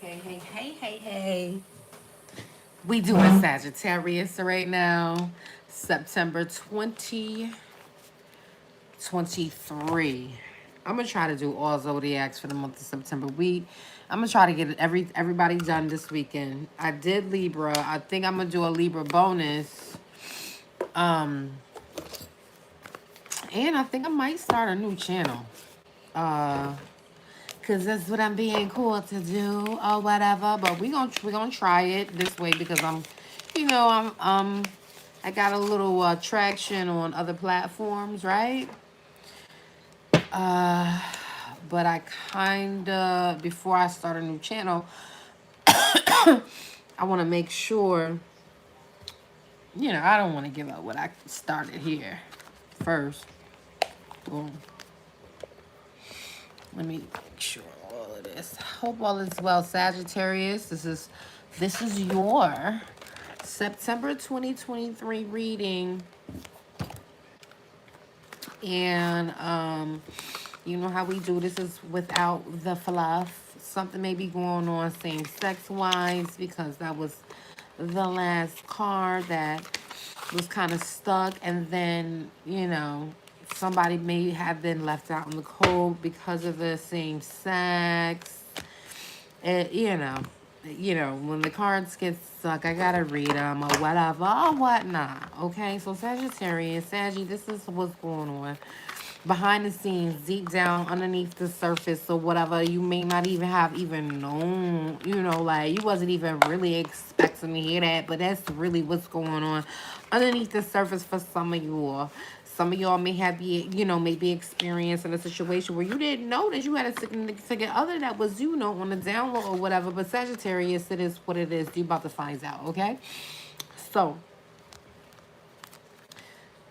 Hey. We doing Sagittarius right now, September 2023. I'm gonna try to do all zodiacs for the month of September. I'm gonna try to get everybody done this weekend. I did Libra. I think I'm gonna do a Libra bonus. Um, and I think I might start a new channel. Uh, Cause that's what I'm being cool to do or whatever. But we gonna try it this way because I got a little traction on other platforms, right? Uh, but I kinda before I start a new channel, I want to make sure. I don't want to give up what I started here first. Boom. Let me make sure all of this. Hope all is well, Sagittarius. This is your September 2023 reading. And you know how we do this is without the fluff. Something may be going on same sex wise because that was the last card that was kind of stuck, and then somebody may have been left out in the cold because of the same sex. And when the cards get stuck, I gotta read them or whatever or whatnot. Okay, so Sagittarius, Saggy, this is what's going on behind the scenes, deep down underneath the surface or whatever. You may not even have even known, like you wasn't even really expecting to hear that, but that's really what's going on underneath the surface for some of you all. Some of y'all may be experiencing a situation where you didn't know that you had a significant other that was, on the down low or whatever. But Sagittarius, it is what it is. You about to find out, okay? So,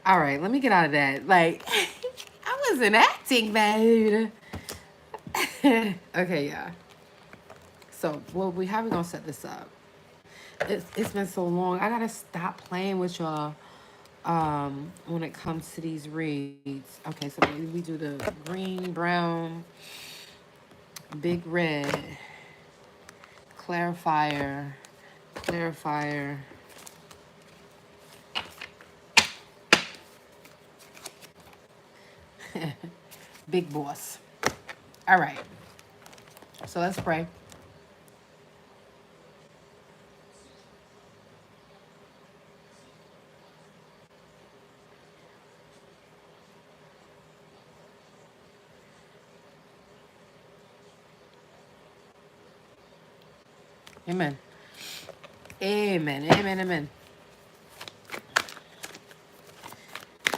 all right, let me get out of that. Like, I wasn't acting bad. Okay, yeah. So, how we gonna set this up? It's been so long. I gotta stop playing with y'all. When it comes to these reads. Okay, so we do the green, brown, big red, clarifier, clarifier. Big boss. All right. So let's pray. Amen. Amen. Amen. Amen.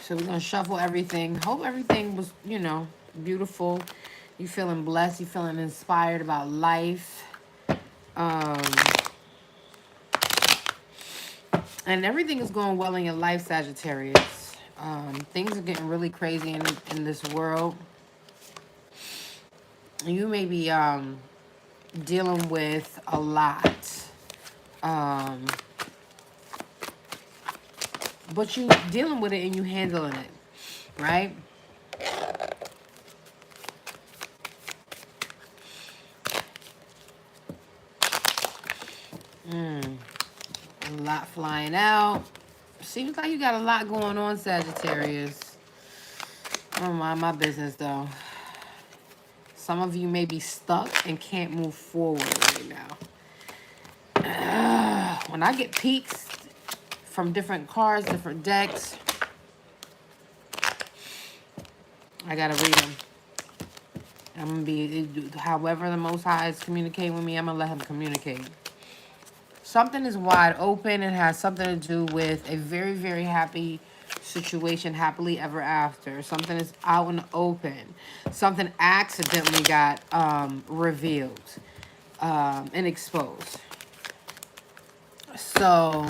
So we're gonna shuffle everything. Hope everything was, beautiful. You feeling blessed, you feeling inspired about life. Um and everything is going well in your life, Sagittarius. Things are getting really crazy in this world. You may be dealing with a lot. Um, but you dealing with it and you handling it, right? A lot flying out. Seems like you got a lot going on, Sagittarius. I don't mind my business, though. Some of you may be stuck and can't move forward right now. When I get peaks from different cards, different decks, I gotta read them. I'm gonna be, however the Most High is communicating with me, I'm gonna let him communicate. Something is wide open. It has something to do with a very, very happy situation, happily ever after. Something is out in the open. Something accidentally got revealed and exposed. So,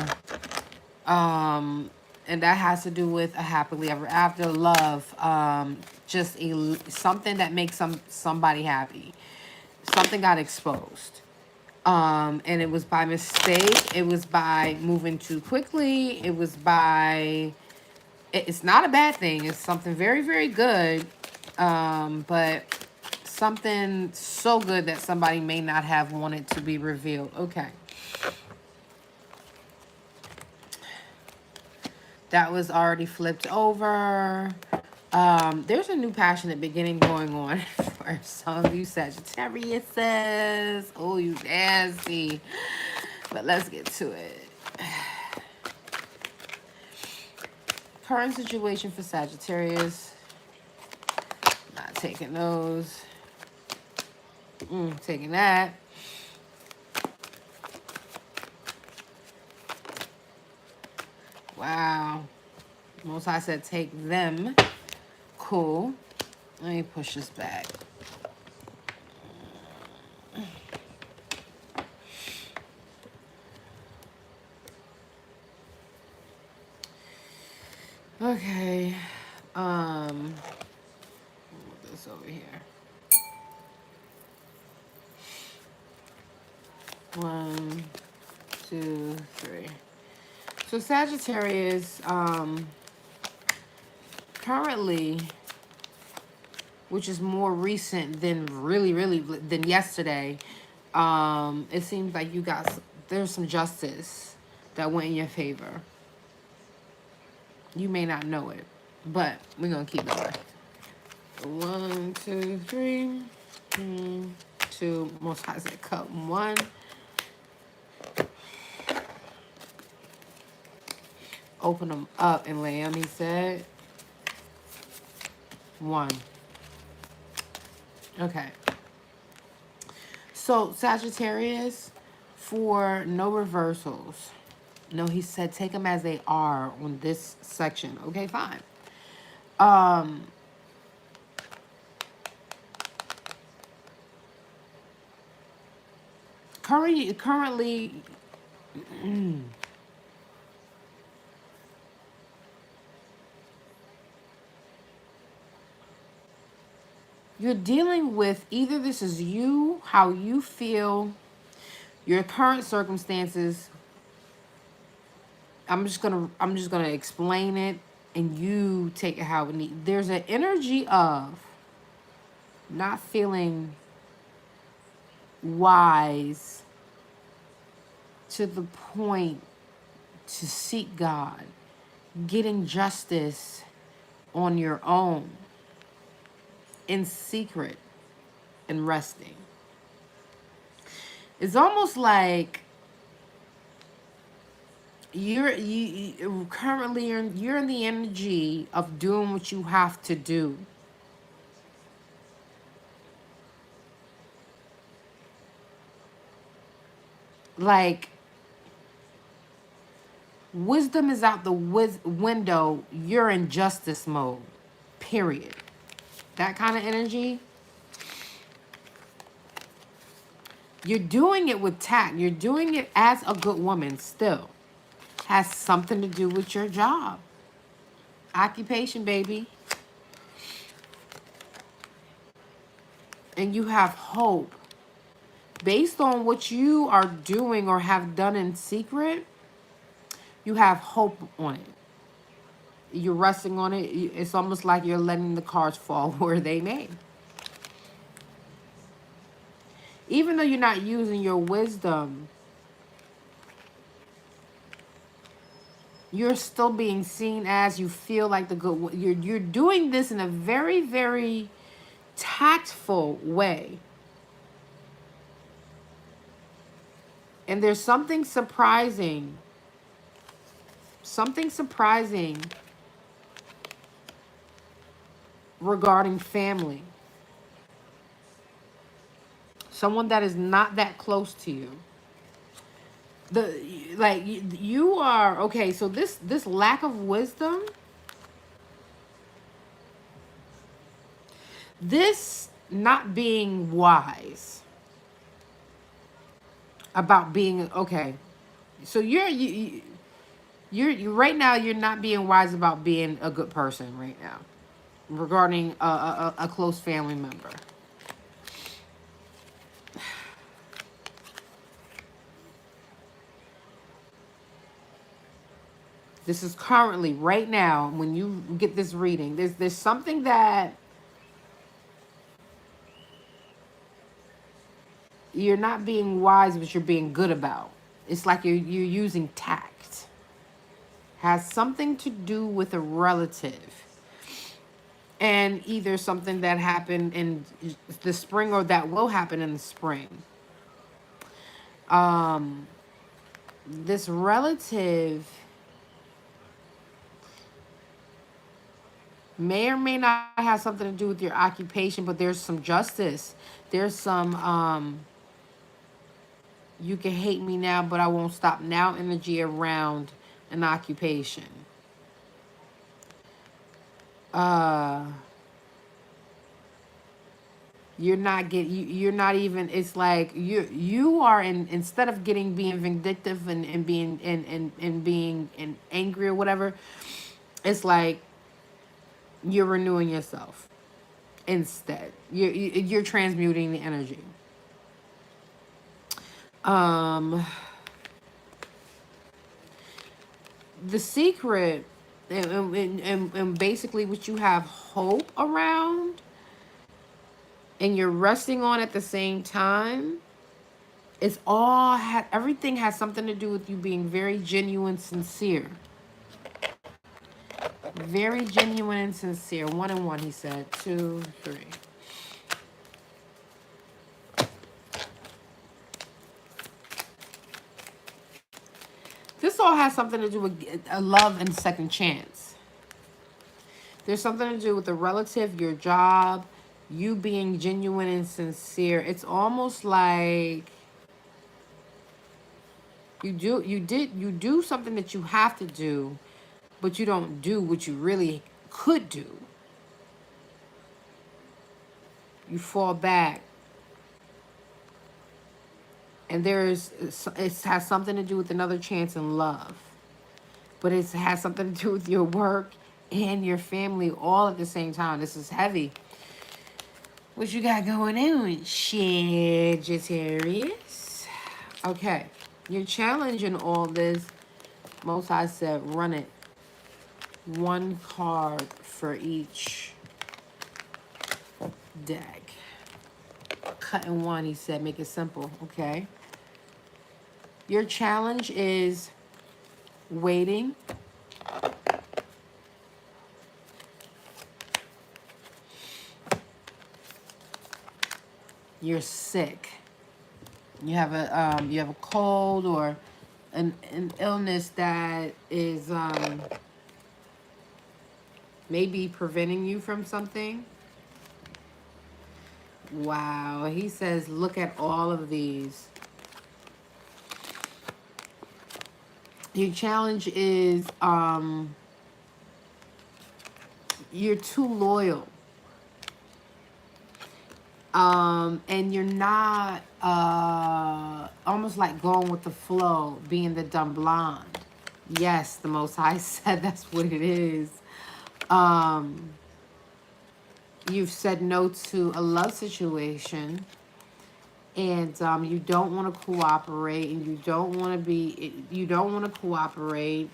and that has to do with a happily ever after, love, just something that makes somebody happy. Something got exposed. And it was by mistake. It was by moving too quickly. It was by, it's not a bad thing. It's something very, very good. But something so good that somebody may not have wanted to be revealed. Okay. That was already flipped over. There's a new passionate beginning going on for some of you Sagittariuses. Oh, you nasty. But let's get to it. Current situation for Sagittarius. Not taking those. Taking that. Wow. Most High said take them. Cool. Let me push this back. Okay. Put this over here. 1, 2, 3. So Sagittarius, currently, which is more recent than really than yesterday, it seems like there's some justice that went in your favor. You may not know it, but we're gonna keep going. 1, 2, 3. 2. Most High said cut 1. Open them up and lay them, he said. 1. Okay. So Sagittarius, for no reversals. No, he said take them as they are on this section. Okay, fine. Currently, you're dealing with either this is you, how you feel, your current circumstances. I'm just gonna explain it, and you take it how it needs. There's an energy of not feeling wise to the point to seek God, getting justice on your own, in secret, and resting. It's almost like you're in the energy of doing what you have to do. Like, wisdom is out the window. You're in justice mode. Period. That kind of energy. You're doing it with tact. You're doing it as a good woman still. Has something to do with your job. Occupation, baby. And you have hope. Based on what you are doing or have done in secret, you have hope on it. You're resting on it. It's almost like you're letting the cards fall where they may. Even though you're not using your wisdom, you're still being seen as you feel like the good. You're doing this in a very, very tactful way. And there's something surprising regarding family. Someone that is not that close to you. You are okay. So this lack of wisdom, this not being wise about being okay. So you're right now. You're not being wise about being a good person right now, regarding a close family member. This is currently, right now, when you get this reading, there's something that you're not being wise, but you're being good about. It's like you're using tact. Has something to do with a relative, and either something that happened in the spring or that will happen in the spring. Um, this relative may or may not have something to do with your occupation, but there's some justice. There's some you can hate me now, but I won't stop now energy around an occupation. Uh you're not even, it's like you are in, instead of getting being vindictive and being and being and angry or whatever, it's like you're renewing yourself instead. You're transmuting the energy. Um, the secret, and basically what you have hope around, and you're resting on at the same time. It's all everything has something to do with you being very genuine, sincere. Very genuine and sincere. 1 and 1, he said. 2, 3. This all has something to do with a love and second chance. There's something to do with the relative, your job, you being genuine and sincere. It's almost like you do something that you have to do, but you don't do what you really could do. You fall back. And it has something to do with another chance in love. But it has something to do with your work and your family all at the same time. This is heavy. What you got going on, Sagittarius? Okay. Your challenge in all this, Most High said, run it. 1 card for each deck. Cut in 1, he said, make it simple. Okay. Your challenge is waiting. You're sick. You have a cold or an illness that is maybe preventing you from something. Wow. He says, look at all of these. Your challenge is you're too loyal. And you're not almost like going with the flow, being the dumb blonde. Yes, the Most High said that's what it is. You've said no to a love situation, and you don't want to cooperate, and you don't want to cooperate.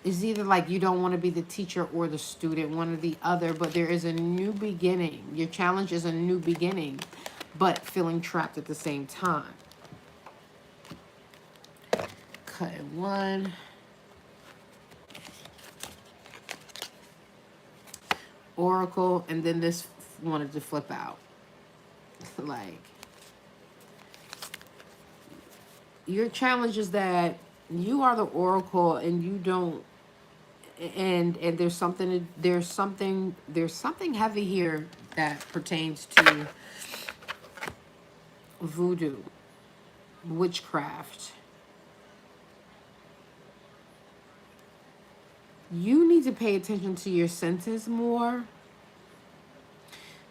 It's either like you don't want to be the teacher or the student, one or the other, but there is a new beginning. Your challenge is a new beginning, but feeling trapped at the same time. Cut 1. Oracle, and then this wanted to flip out. Like, your challenge is that you are the oracle, and you don't, and there's something heavy here that pertains to voodoo, witchcraft. You need to pay attention to your senses more.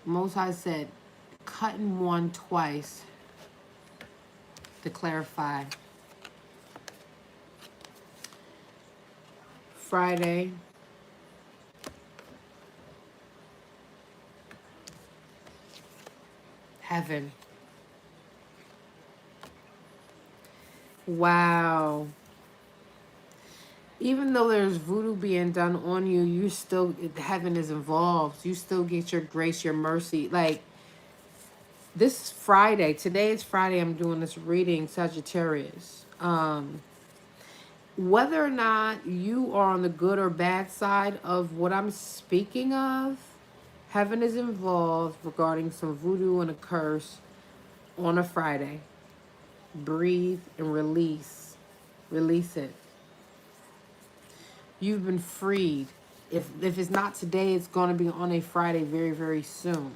Most High said, cut in 1 twice to clarify. Friday. Heaven. Wow. Even though there's voodoo being done on you, you still, heaven is involved. You still get your grace, your mercy. Like this Friday, today is Friday, I'm doing this reading, Sagittarius. Whether or not you are on the good or bad side of what I'm speaking of, heaven is involved regarding some voodoo and a curse on a Friday. Breathe and release. Release it. You've been freed. If it's not today, it's going to be on a Friday very, very soon.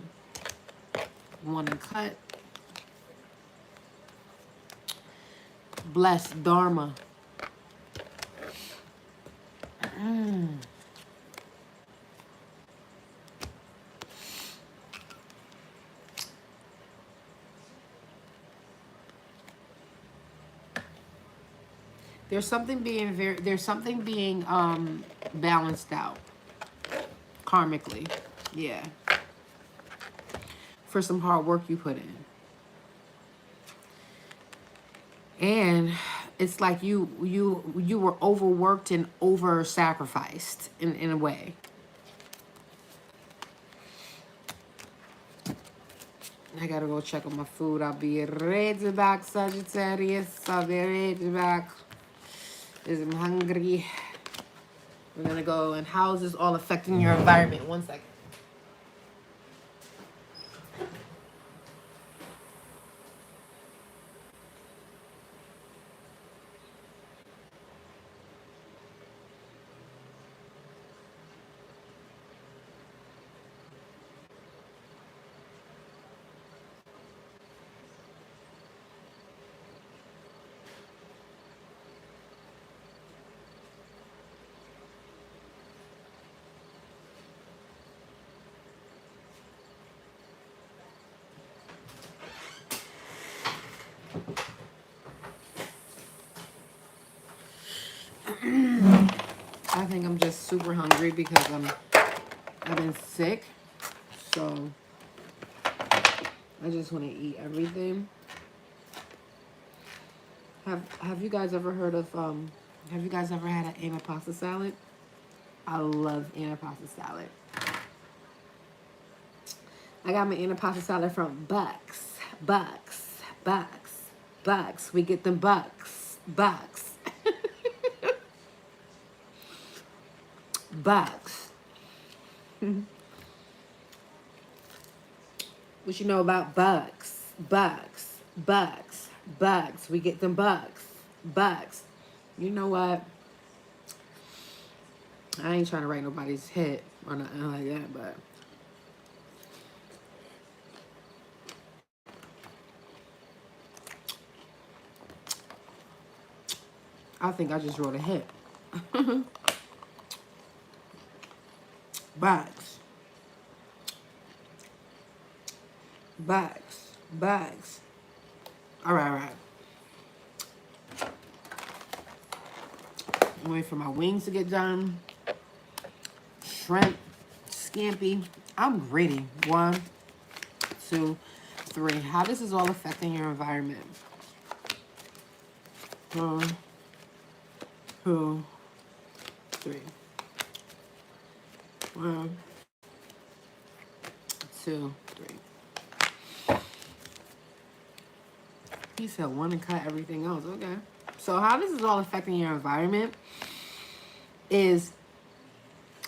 Want to cut. Bless Dharma. There's something being balanced out karmically. Yeah. For some hard work you put in. And it's like you were overworked and over sacrificed in a way. I gotta go check on my food. I'll be right back, Sagittarius. I'll be right back. Because I'm hungry. We're gonna go, and how is this all affecting your environment? 1 second. I think I'm just super hungry because I've been sick, so I just want to eat everything. Have you guys ever heard of have you guys ever had an anapasta salad? I love anapasta salad. I got my anapasta salad from Bucks. Bucks. Bucks. Bucks. We get them Bucks. Bucks. Bucks. What you know about Bucks? Bucks. Bucks. Bucks. We get them Bucks. Bucks. You know what? I ain't trying to write nobody's hit or nothing like that, but I think I just wrote a hit. Bucks. Bucks. Bucks. All right, all right. I'm waiting for my wings to get done. Shrimp, scampi. I'm gritty. 1, 2, 3. How this is all affecting your environment. 1, 2, 3. 1, 2, 3. He said 1 and cut everything else. Okay. So how this is all affecting your environment is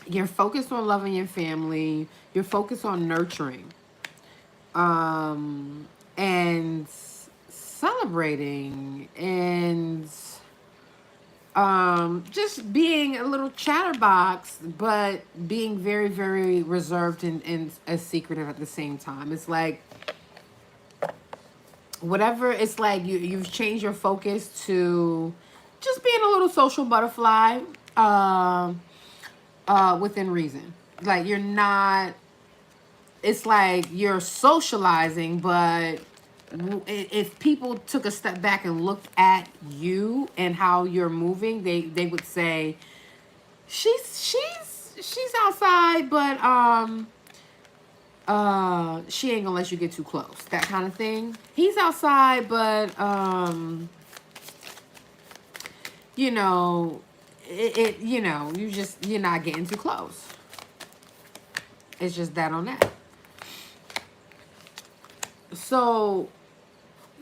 you're focused on loving your family. You're focused on nurturing. And celebrating and just being a little chatterbox, but being very, very reserved and as secretive at the same time. It's like whatever, it's like you've changed your focus to just being a little social butterfly within reason. Like you're not, it's like you're socializing, but if people took a step back and looked at you and how you're moving, they would say she's outside, but she ain't gonna let you get too close, that kind of thing. He's outside, but you know, you know, you're not getting too close. It's just that on that. So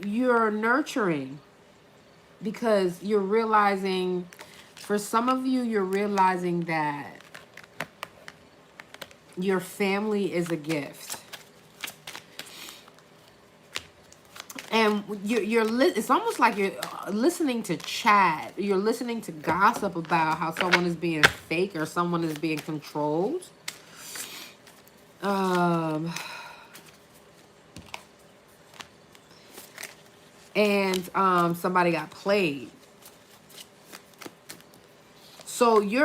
you're nurturing because you're realizing, for some of you, you're realizing that your family is a gift. And it's almost like you're listening to chat. You're listening to gossip about how someone is being fake or someone is being controlled. And somebody got played. So you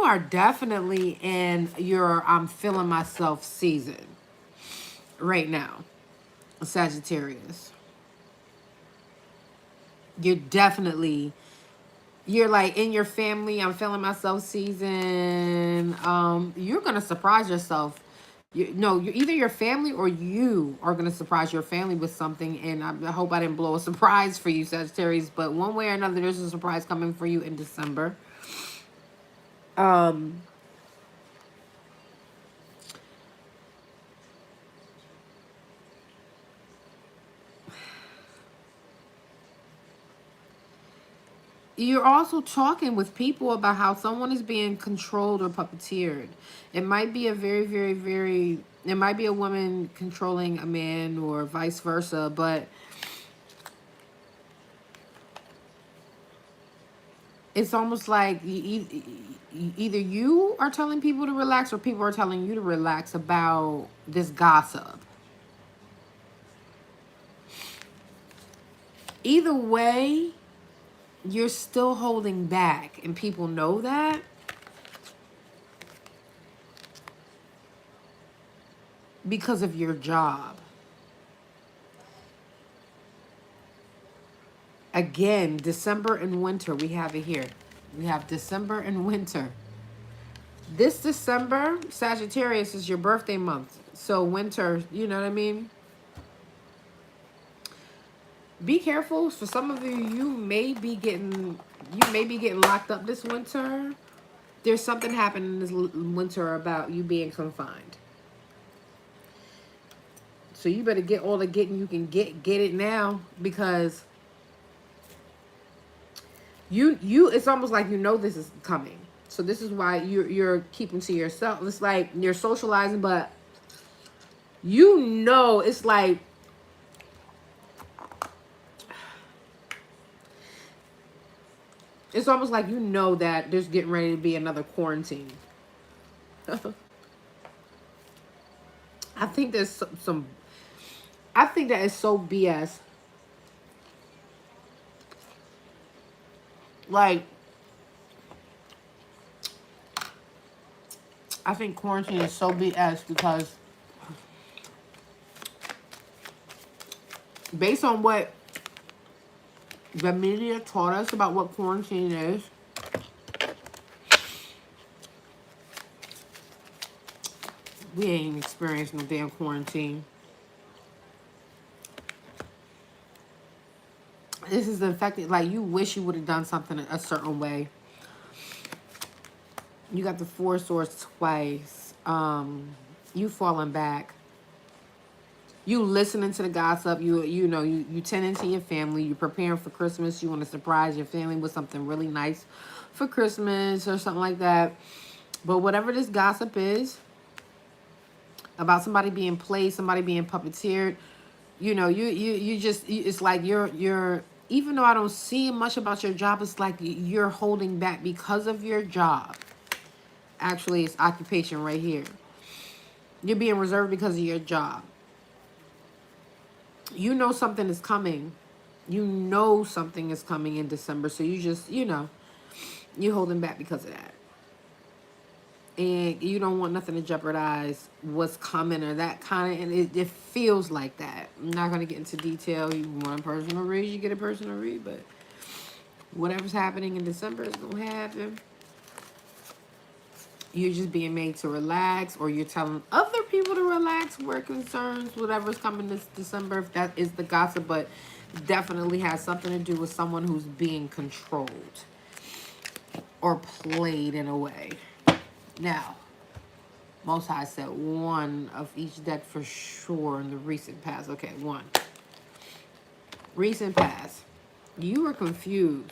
are definitely in your I'm feeling myself season right now, Sagittarius. You're like in your family, I'm feeling myself season. You're gonna surprise yourself. You're either your family or you are gonna surprise your family with something. And I hope I didn't blow a surprise for you, Sagittarius. But one way or another, there's a surprise coming for you in December. You're also talking with people about how someone is being controlled or puppeteered. It might be a very, very, very, it might be a woman controlling a man or vice versa, but it's almost like either you are telling people to relax or people are telling you to relax about this gossip. Either way, you're still holding back, and people know that. Because of your job. Again, December and winter, we have it here. We have December and winter. This December, Sagittarius, is your birthday month. So winter, you know what I mean? Be careful. For some of you, you may be getting locked up this winter. There's something happening this winter about you being confined. So you better get all the getting you can get it now, because you it's almost like you know this is coming. So this is why you're keeping to yourself. It's like you're socializing, but you know, it's like it's almost like you know that there's getting ready to be another quarantine. I think there's some I think that is so BS. Like, I think quarantine is so BS because based on what the media taught us about what quarantine is, we ain't experienced no damn quarantine. This is the fact that, like, you wish you would have done something a certain way. You got the Four Swords twice. You falling back. You listening to the gossip. You tending to your family. You preparing for Christmas. You want to surprise your family with something really nice for Christmas or something like that. But whatever this gossip is about somebody being played, somebody being puppeteered, it's like you're even though I don't see much about your job, it's like you're holding back because of your job. Actually, it's occupation right here. You're being reserved because of your job. You know something is coming. You know something is coming in December, so you just, you're holding back because of that. And you don't want nothing to jeopardize what's coming or that kind of, and it feels like that. I'm not going to get into detail. You want a personal read, you get a personal read, but whatever's happening in December is going to happen. You're just being made to relax, or you're telling other people to relax, work concerns, whatever's coming this December, if that is the gossip, but definitely has something to do with someone who's being controlled or played in a way. Now, Most High said one of each deck for sure in the recent past. Okay, one. Recent past. You were confused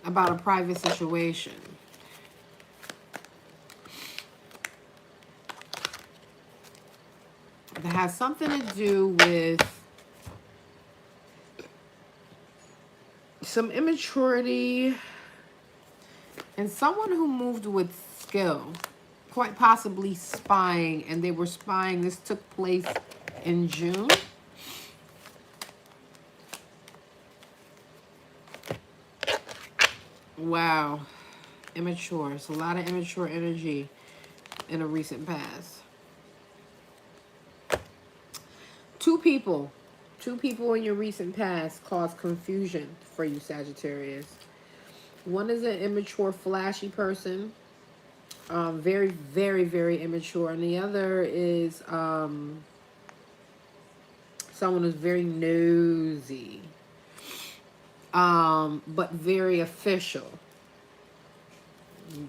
about a private situation. That has something to do with some immaturity and someone who moved with skill, quite possibly spying, and they were spying. This took place in June. Wow. Immature. It's a lot of immature energy in a recent past. Two people in your recent past caused confusion for you, Sagittarius. One is an immature, flashy person, very, very, very immature, and the other is someone who's very nosy, but very official.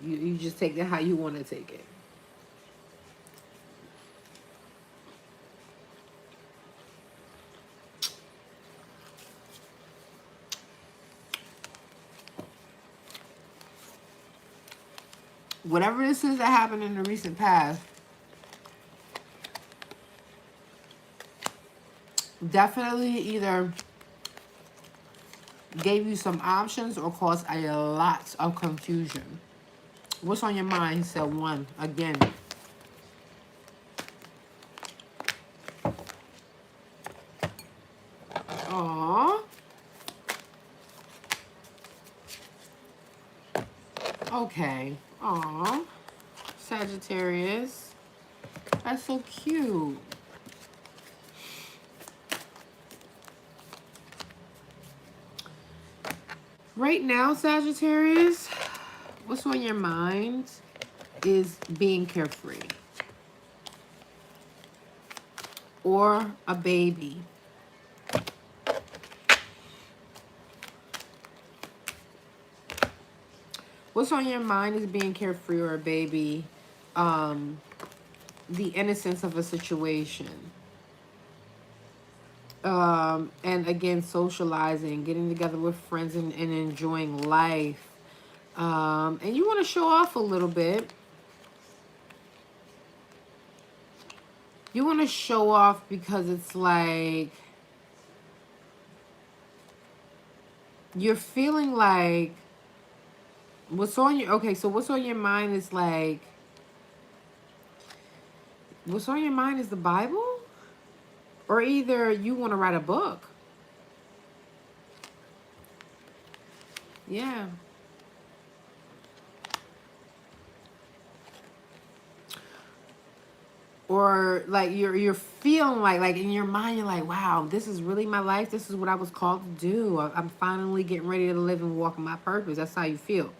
You just take it how you want to take it. Whatever this is that happened in the recent past, definitely either gave you some options or caused a lot of confusion. What's on your mind? He said one. Again. Aww. Okay. Aww. Sagittarius. That's so cute. Right now, Sagittarius, what's on your mind is being carefree. Or a baby. What's on your mind is being carefree or a baby. The innocence of a situation. And again, socializing, getting together with friends and enjoying life. And you want to show off a little bit. You want to show off because it's like you're feeling like what's on your, okay, so what's on your mind is like, what's on your mind is the Bible? Or either you want to write a book. Yeah. Or like you're feeling like in your mind, you're like, wow, this is really my life. This is what I was called to do. I'm finally getting ready to live and walk in my purpose. That's how you feel.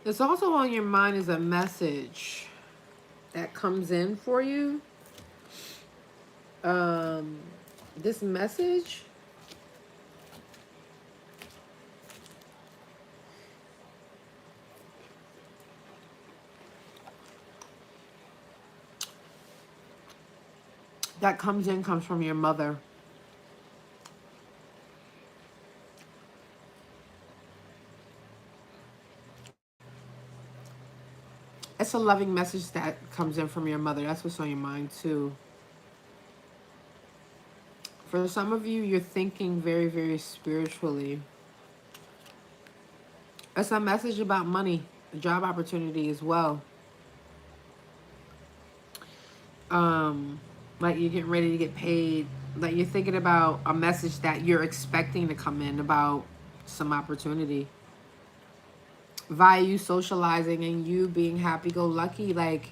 It's also on your mind is a message that comes in for you. This message that comes in comes from your mother. It's a loving message that comes in from your mother. That's what's on your mind too. For some of you, you're thinking very, very spiritually. It's a message about money, a job opportunity as well. Like you're getting ready to get paid. Like you're thinking about a message that you're expecting to come in about some opportunity. via you socializing and you being happy-go-lucky, like,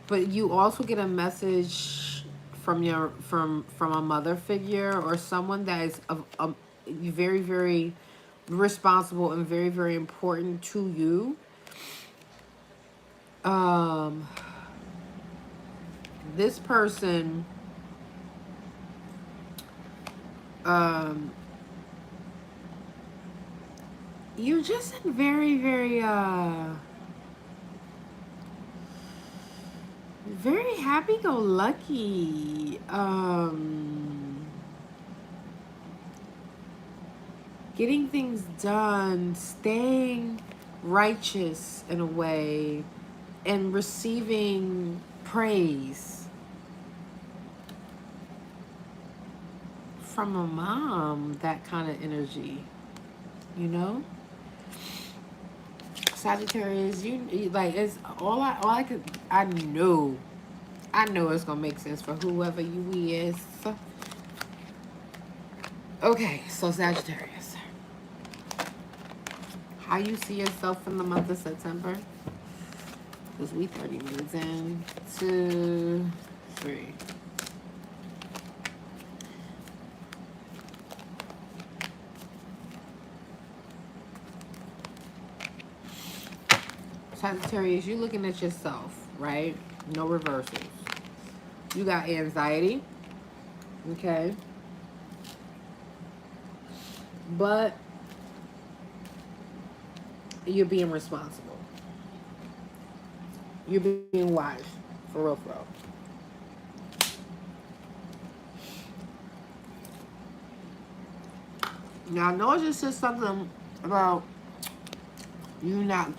but you also get a message from from a mother figure or someone that is of very, very responsible and very, very important to you. Um, this person, um, you're just in very, very, very happy-go-lucky. Getting things done, staying righteous in a way, and receiving praise from a mom, that kind of energy, you know? Sagittarius, you like, it's all I could, I know it's gonna make sense for whoever you is. Okay, so Sagittarius, how you see yourself in the month of September? Because we 30 minutes in. 2, 3. Sagittarius, you looking at yourself, right? No reversals. You got anxiety, okay? But you're being responsible. You're being wise, for real, for real. Now, I know it just says something about you not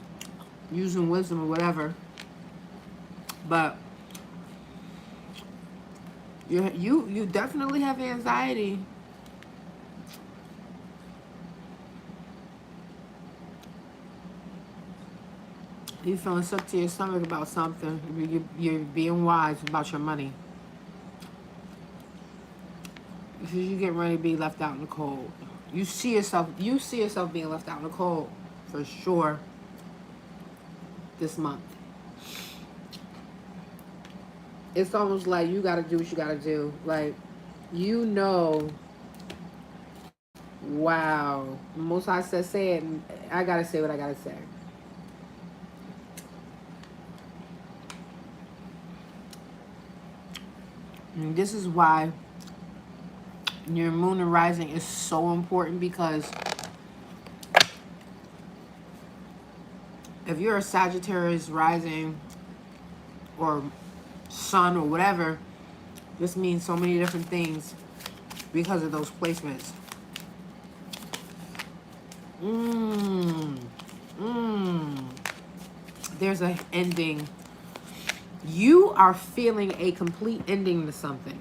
using wisdom or whatever, but you definitely have anxiety. You feeling sick to your stomach about something. You're being wise about your money. Because you getting ready to be left out in the cold. You see yourself being left out in the cold for sure this month. It's almost like you gotta do what you gotta do. Like, you know, wow. Most I said say it, and I gotta say what I gotta say. And this is why your moon and rising is so important, because if you're a Sagittarius rising or sun or whatever, this means so many different things because of those placements. There's an ending. You are feeling a complete ending to something.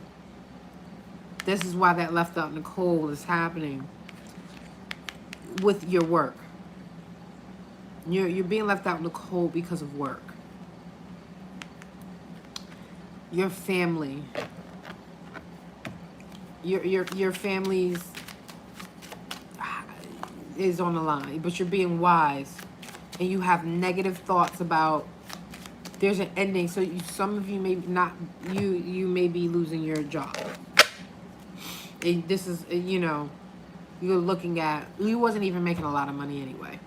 This is why that left out in the cold is happening with your work. You're being left out in the cold because of work. Your family. Your family's is on the line, but you're being wise, and you have negative thoughts about there's an ending. So some of you may not, you may be losing your job. And this is, you know, you're looking at, you wasn't even making a lot of money anyway.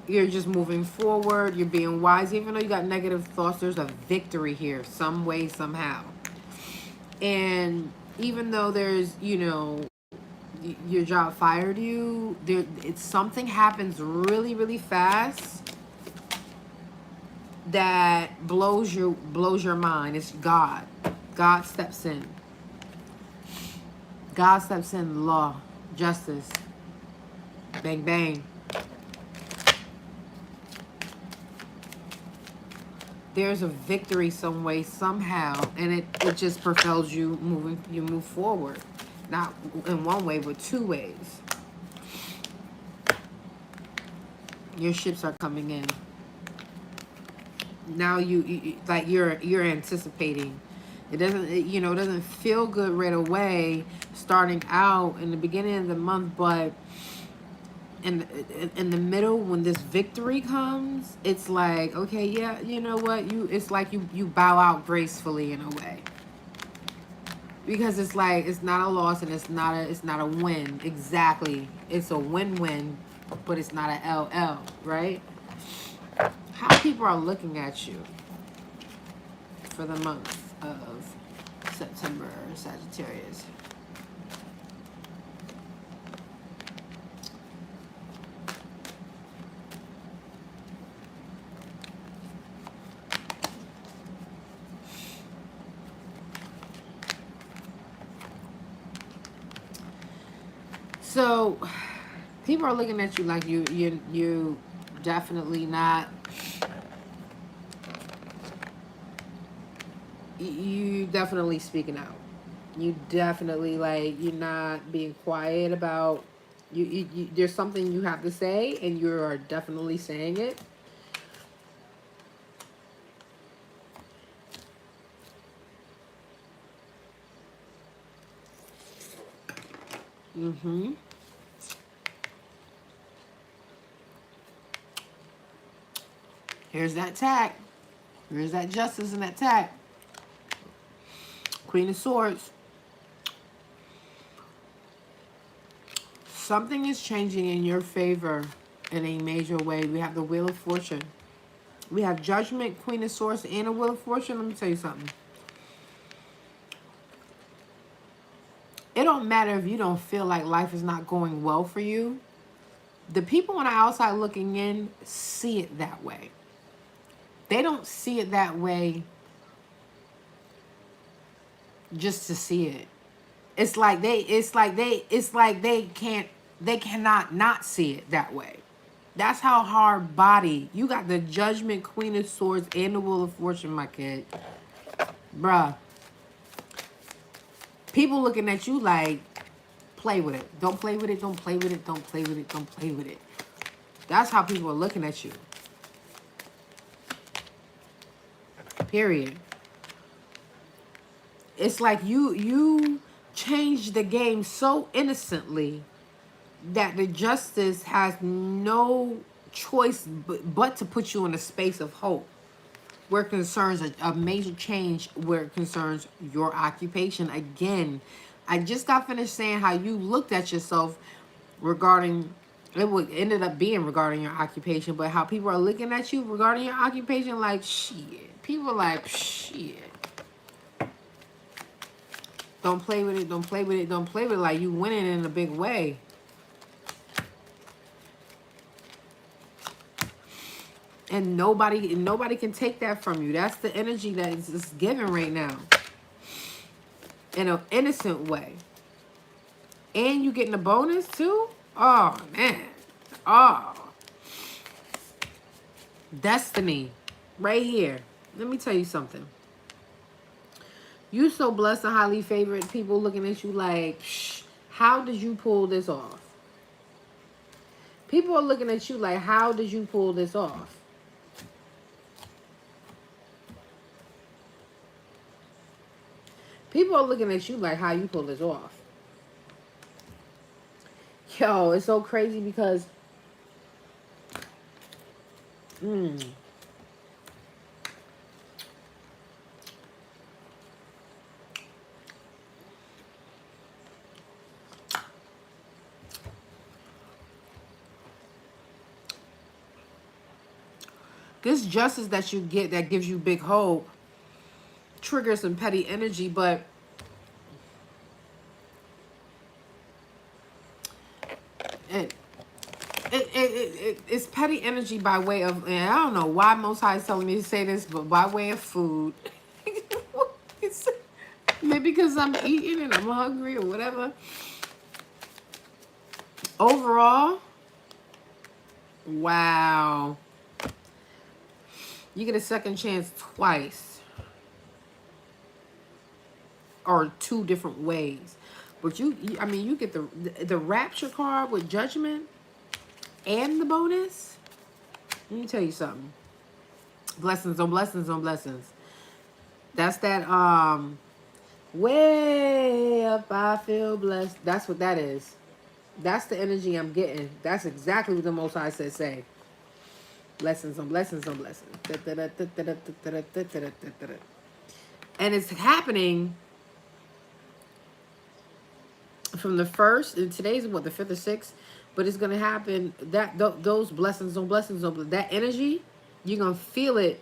You're just moving forward. You're being wise. Even though you got negative thoughts, there's a victory here some way, somehow. And even though there's, you know, your job fired you, it's something happens really, really fast that blows your mind. It's God. God steps in. God steps in. Law, justice, bang bang. There's a victory some way, somehow, and it just propels you moving. You move forward, not in one way, but two ways. Your ships are coming in. Now you like you're anticipating. It doesn't, you know, it doesn't feel good right away starting out in the beginning of the month, but in the middle, when this victory comes, it's like, okay, yeah, you know what, it's like you bow out gracefully in a way, because it's like it's not a loss and it's not a win exactly. It's a win-win, but it's not a LL, right? How people are looking at you for the month of September, Sagittarius. So people are looking at you like you definitely not, you definitely speaking out. You definitely, like, you're not being quiet about there's something you have to say, and you are definitely saying it. Mm-hmm. Here's that tact. Here's that justice and that tact. Queen of Swords. Something is changing in your favor in a major way. We have the Wheel of Fortune. We have Judgment, Queen of Swords, and a Wheel of Fortune. Let me tell you something. It don't matter if you don't feel like life is not going well for you. The people on the outside looking in see it that way. They don't see it that way just to see it. They cannot not see it that way. That's how hard body. You got the Judgment, Queen of Swords, and the Wheel of Fortune, my kid. Bruh. People looking at you like, play with it. Don't play with it, don't play with it, don't play with it, don't play with it. That's how people are looking at you. Period. It's like you changed the game so innocently that the justice has no choice but to put you in a space of hope, where it concerns a major change, where it concerns your occupation. Again, I just got finished saying how you looked at yourself regarding, ended up being regarding your occupation, but how people are looking at you regarding your occupation like, shit. People like, shit. Don't play with it, don't play with it, don't play with it, like you winning in a big way. And nobody can take that from you. That's the energy that is given right now. In an innocent way. And you getting a bonus too? Oh, man. Oh. Destiny. Right here. Let me tell you something. You so blessed and highly favored. People looking at you like, shh, how did you pull this off? People are looking at you like, how did you pull this off? People are looking at you like, how you pull this off? Yo, it's so crazy because this justice that you get that gives you big hope triggers some petty energy, but it's petty energy by way of, and I don't know why Most High is telling me to say this, but by way of food. Maybe because I'm eating and I'm hungry or whatever. Overall, wow. You get a second chance twice. Or two different ways. But you get the Rapture card with Judgment and the bonus. Let me tell you something. Blessings on blessings on blessings. That's that way up I feel blessed. That's what that is. That's the energy I'm getting. That's exactly what the Most High said say. Blessings on blessings on blessings. And it's happening from the first, and today's what, the 5th or 6th, but it's going to happen, that those blessings on blessings on that energy, you're going to feel it.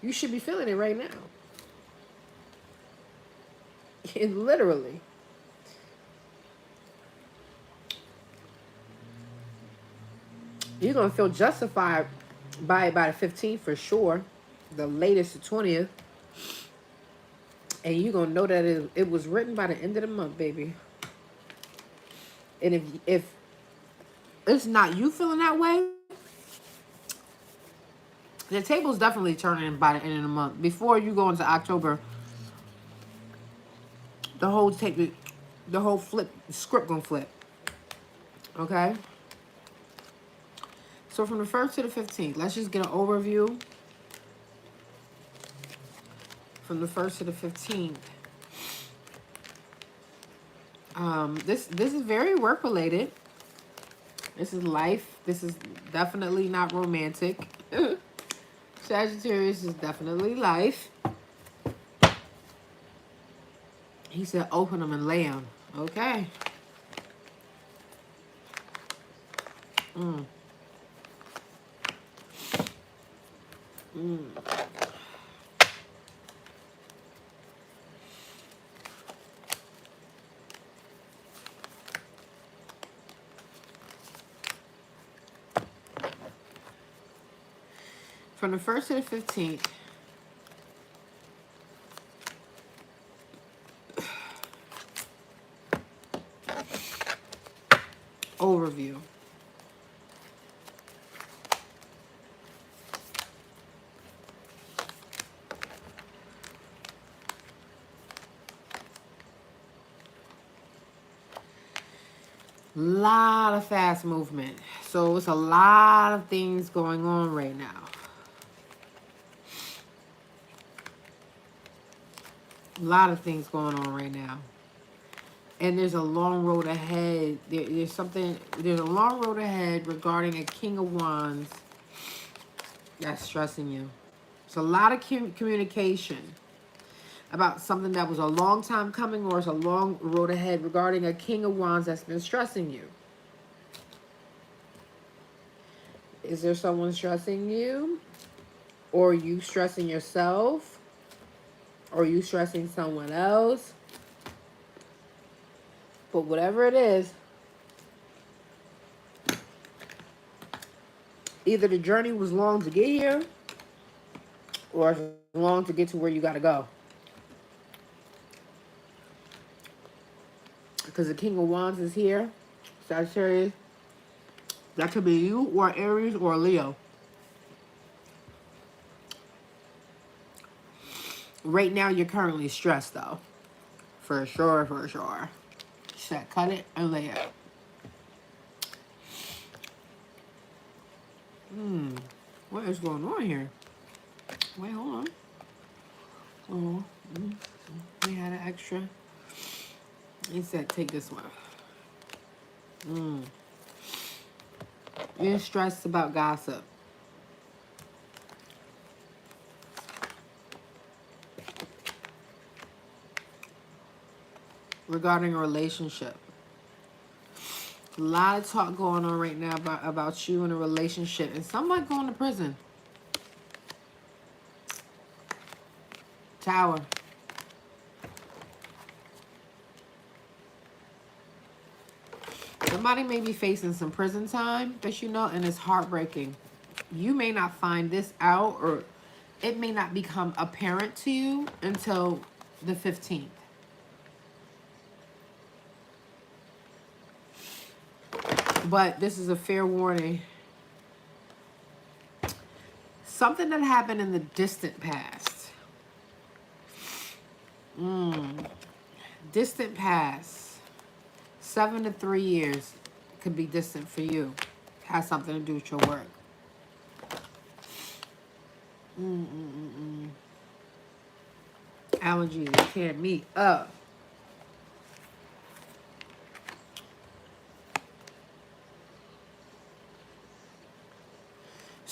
You should be feeling it right now. It literally. You're going to feel justified by the 15th for sure. The latest, the 20th. And you're going to know that it was written by the end of the month, baby. And if it's not you feeling that way, the table's definitely turning by the end of the month. Before you go into October, the whole script gonna flip. Okay? So from the 1st to the 15th, let's just get an overview. From the 1st to the 15th. This is very work related. This is life. This is definitely not romantic. Sagittarius is definitely life. He said open them and lay them. Okay. From the 1st to the 15th, overview. Lot of fast movement. So it's a lot of things going on right now. A lot of things going on right now. And there's a long road ahead. There's a long road ahead regarding a King of Wands that's stressing you. It's a lot of communication about something that was a long time coming, or it's a long road ahead regarding a King of Wands that's been stressing you. Is there someone stressing you? Or are you stressing yourself? Or are you stressing someone else? But whatever it is, either the journey was long to get here, or it's long to get to where you got to go. Because the King of Wands is here, Sagittarius. That could be you, or Aries, or Leo. Right now, you're currently stressed, though. For sure, for sure. Set, cut it, and lay it. What is going on here? Wait, hold on. Oh, we had an extra. He said, take this one. You're stressed about gossip. Regarding a relationship. A lot of talk going on right now about you in a relationship. And somebody going to prison. Tower. Somebody may be facing some prison time, but you know, and it's heartbreaking. You may not find this out, or it may not become apparent to you until the 15th. But this is a fair warning. Something that happened in the distant past. Distant past. 7 to 3 years could be distant for you. Has something to do with your work. Allergies, you can't meet up.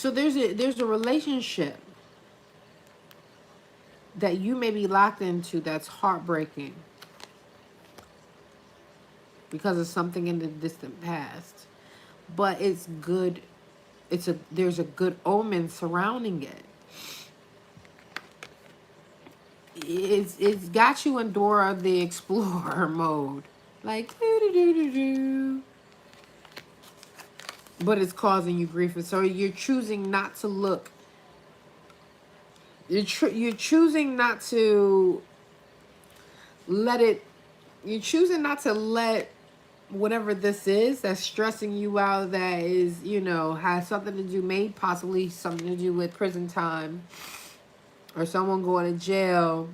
So there's a relationship that you may be locked into that's heartbreaking because of something in the distant past. But it's good. There's a good omen surrounding it. It's got you in Dora the Explorer mode. Like do do do do do. But it's causing you grief, and so you're choosing not to look. You're choosing not to let it. You're choosing not to let whatever this is that's stressing you out, that is, has something to do, may possibly something to do with prison time or someone going to jail,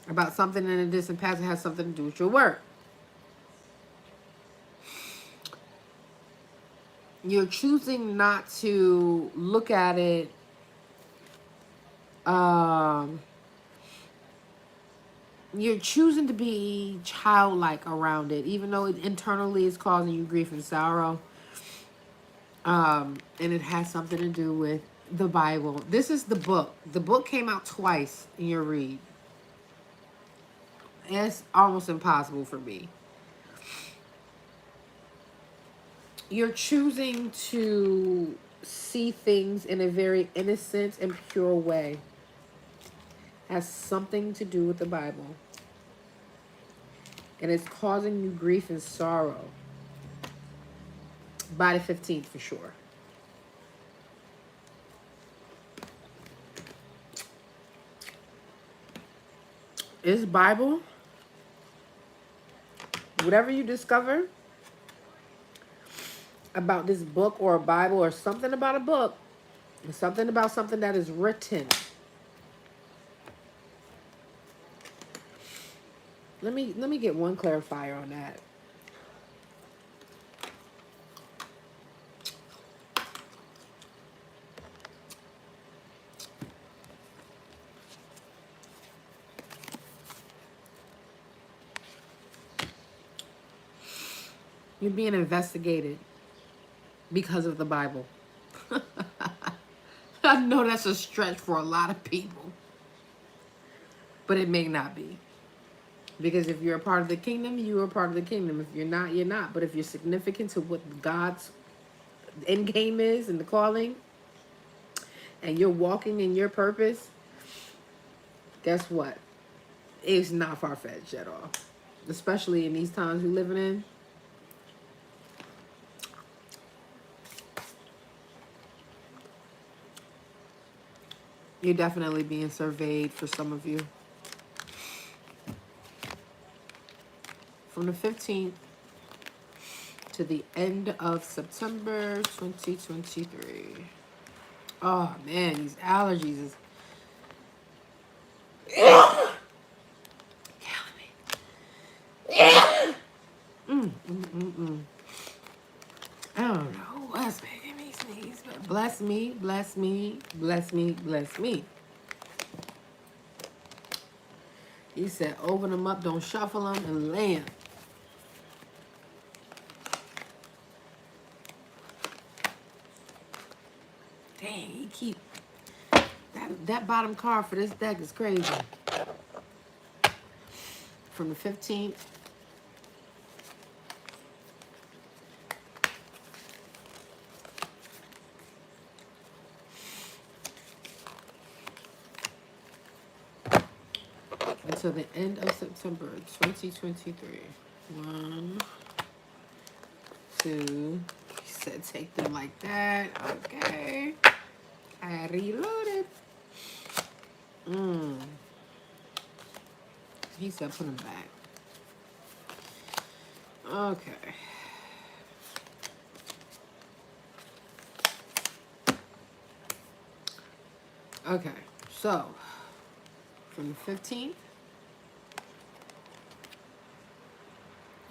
about something in the distant past that has something to do with your work. You're choosing not to look at it you're choosing to be childlike around it, even though it internally is causing you grief and sorrow. And it has something to do with the Bible. This is the book. The book came out twice in your read. It's almost impossible for me. You're choosing to see things in a very innocent and pure way. Has something to do with the Bible. And it's causing you grief and sorrow. By the 15th for sure. This Bible, whatever you discover about this book or a Bible or something about a book, something about something that is written. Let me get one clarifier on that. You're being investigated because of the Bible. I know that's a stretch for a lot of people, but it may not be. Because if you're a part of the kingdom, you are part of the kingdom. If you're not, you're not. But if you're significant to what God's end game is and the calling, and you're walking in your purpose, guess what? It's not far-fetched at all. Especially in these times we're living in. You're definitely being surveyed for some of you. From the 15th to the end of September 2023. Oh man, these allergies is killing me. I don't know what's making me sneeze, but bless me, bless me, bless me, bless me. He said, open them up, don't shuffle them, and lay them. Dang, he keep... That bottom card for this deck is crazy. From the 15th. Until the end of September 2023. 1, 2. He said take them like that. Okay. I reloaded. He said put them back. Okay. Okay. So, from the 15th,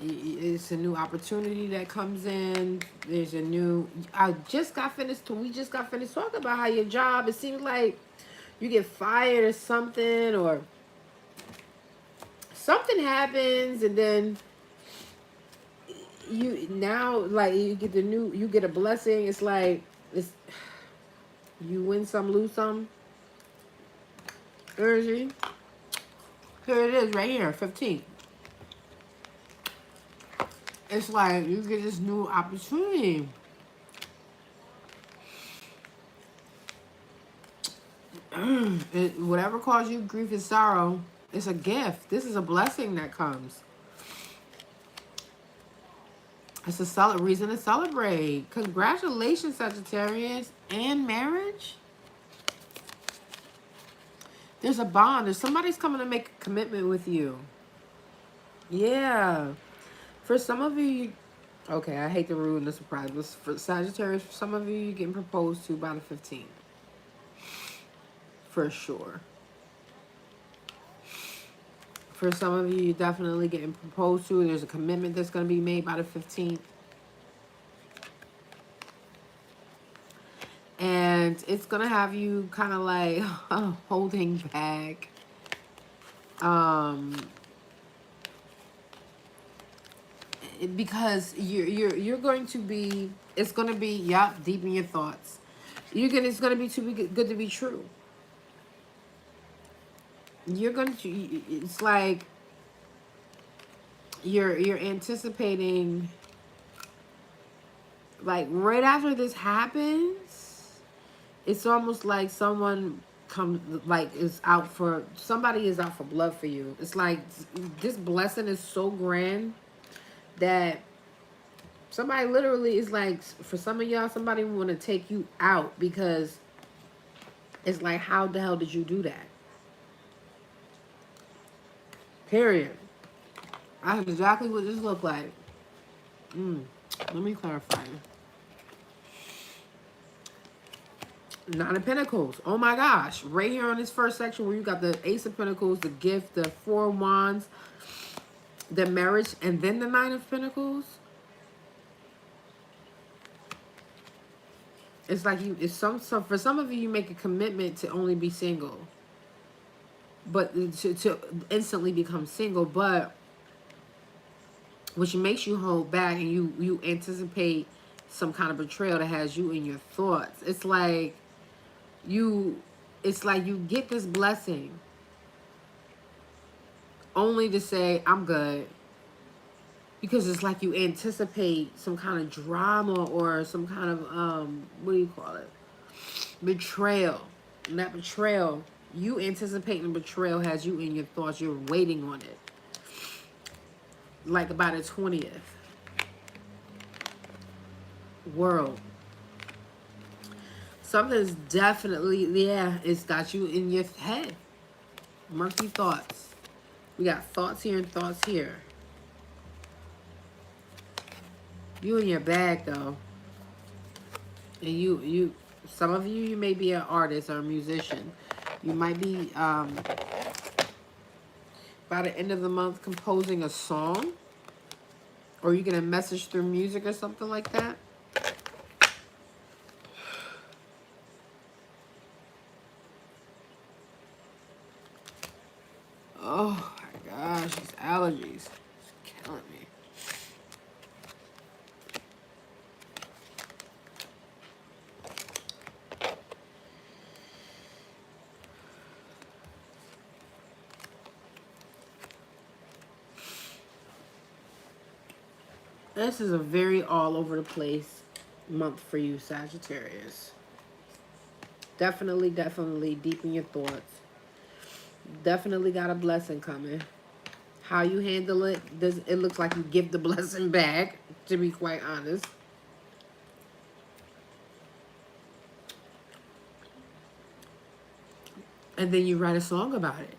it's a new opportunity that comes in. There's a new... we just got finished talking about how your job, it seems like you get fired or something, or something happens, and then you get a blessing. It's like, You win some, lose some energy. Here it is right here, 15. It's like you get this new opportunity. Whatever caused you grief and sorrow, it's a gift. This is a blessing that comes. It's a reason to celebrate. Congratulations, Sagittarius. And marriage? There's a bond. There's somebody's coming to make a commitment with you. Yeah. For some of you, okay, I hate to ruin the surprise, but for Sagittarius, for some of you, you're getting proposed to by the 15th. For sure. For some of you, you're definitely getting proposed to. There's a commitment that's going to be made by the 15th. And it's going to have you kind of like holding back. Because you're going to be, it's going to be, yup, deep in your thoughts. It's going to be too good to be true. You're going to, it's like you're anticipating, like right after this happens, it's almost like someone somebody is out for blood for you. It's like this blessing is so grand that somebody literally is like, for some of y'all, somebody want to take you out, because it's like, how the hell did you do that? Period. That's exactly what this looked like. Let me clarify. Nine of Pentacles. Oh my gosh. Right here on this first section where you got the Ace of Pentacles, the gift, the Four of Wands, the marriage, and then the Nine of Pentacles. It's like for some of you, you make a commitment to only be single. But to instantly become single, but which makes you hold back, and you anticipate some kind of betrayal that has you in your thoughts. It's like you get this blessing only to say, I'm good. Because it's like you anticipate some kind of drama or some kind of, what do you call it? Betrayal. And that betrayal, you anticipating betrayal has you in your thoughts. You're waiting on it. Like about the 20th. World. Something's definitely, it's got you in your head. Murky thoughts. We got thoughts here and thoughts here. You in your bag, though. And some of you may be an artist or a musician. You might be, by the end of the month, composing a song. Or you get a message through music or something like that. Oh my gosh, these allergies. It's killing me. This is a very all over the place month for you, Sagittarius. Definitely deep in your thoughts. Definitely got a blessing coming. How you handle it, it looks like you give the blessing back, to be quite honest. And then you write a song about it.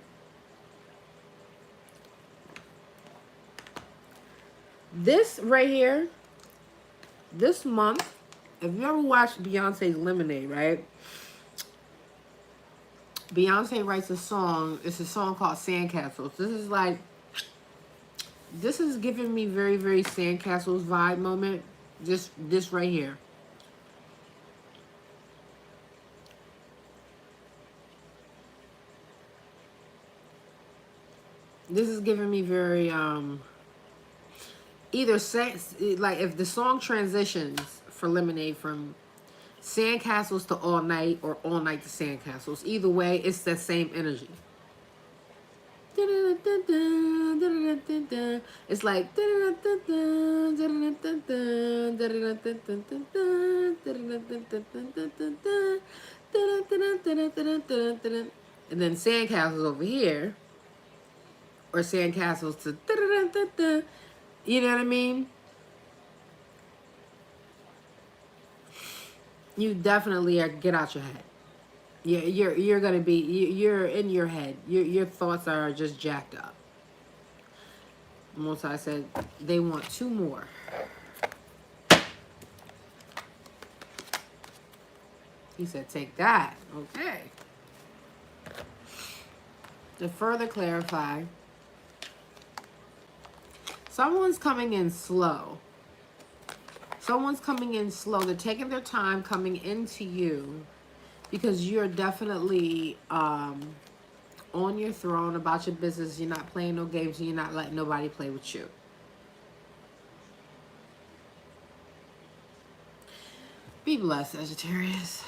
This right here, this month, if you ever watched Beyonce's Lemonade, right? Beyonce writes a song. It's a song called Sandcastles. This is giving me very, very Sandcastles vibe moment. This right here. This is giving me very, either like if the song transitions for Lemonade from Sandcastles to all night or all night to sandcastles. Either way, it's the same energy. It's like and then sandcastles over here, or sandcastles to you know what I mean? You definitely are get out your head. You're gonna be you're in your head. Your thoughts are just jacked up. Most I said they want 2 more. He said take that. Okay. To further clarify, someone's coming in slow. Someone's coming in slow. They're taking their time coming into you because you're definitely on your throne about your business. You're not playing no games and you're not letting nobody play with you. Be blessed, Sagittarius.